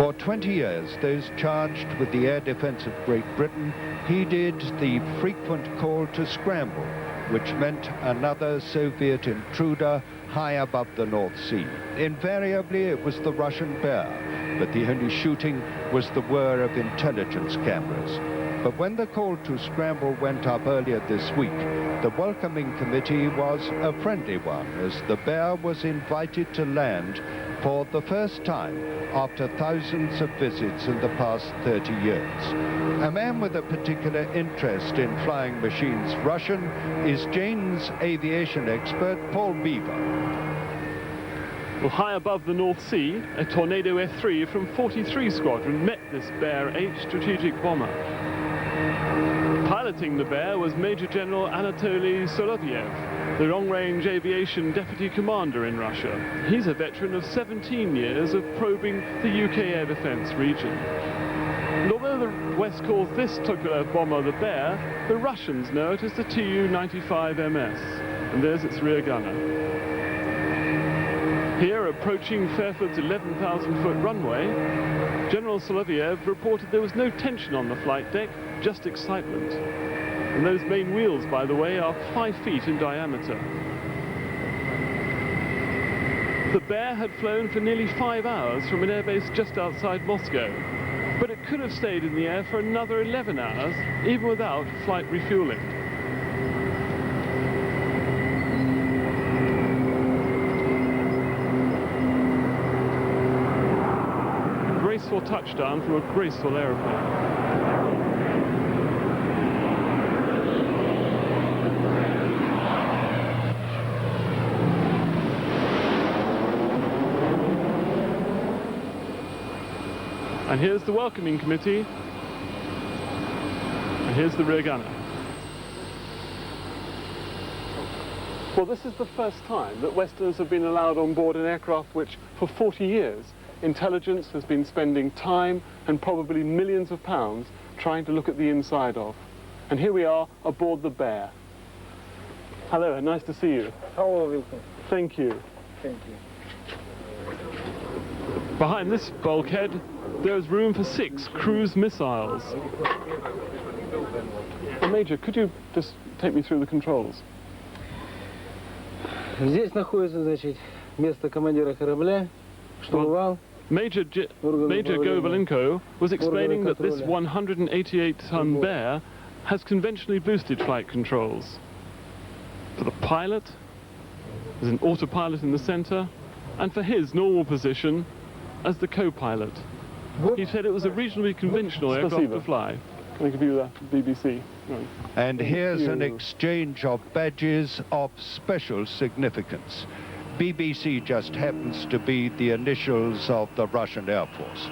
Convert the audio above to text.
For 20 years, those charged with the air defense of Great Britain heeded the frequent call to scramble, which meant another Soviet intruder high above the North Sea. Invariably, it was the Russian Bear, but the only shooting was the whir of intelligence cameras. But when the call to scramble went up earlier this week, the welcoming committee was a friendly one, as the Bear was invited to land for the first time after thousands of visits in the past 30 years. A man with a particular interest in flying machines Russian is Jane's aviation expert, Paul Beaver. Well, high above the North Sea, a Tornado F-3 from 43 Squadron met this Bear 8 strategic bomber. Piloting the Bear was Major General Anatoly Solovyev, the long-range aviation deputy commander in Russia. He's a veteran of 17 years of probing the UK air defense region. And although the West calls this Tupolev bomber the Bear, the Russians know it as the Tu-95MS, and there's its rear gunner. Here, approaching Fairford's 11,000-foot runway, General Solovyev reported there was no tension on the flight deck, just excitement. And those main wheels, by the way, are 5 feet in diameter. The Bear had flown for nearly 5 hours from an airbase just outside Moscow, but it could have stayed in the air for another 11 hours, even without flight refueling. Graceful touchdown from a graceful aeroplane. And here's the welcoming committee, and here's the rear gunner. Well, this is the first time that Westerners have been allowed on board an aircraft which, for 40 years, intelligence has been spending time and probably millions of pounds trying to look at the inside of. And here we are aboard the Bear. Hello, nice to see you. Hello, Thank you. thank you. Behind this bulkhead, there's room for 6 cruise missiles. Well, Major, could you just take me through the controls? Здесь находится, значит, место командира корабля, штурвал. Major Govalenko was explaining that this 188-ton Bear has conventionally boosted flight controls. For the pilot, there's an autopilot in the center, and for his normal position as the co-pilot. He said it was a reasonably conventional aircraft to fly. Can I give you the BBC? Right. And here's an exchange of badges of special significance. BBC just happens to be the initials of the Russian Air Force.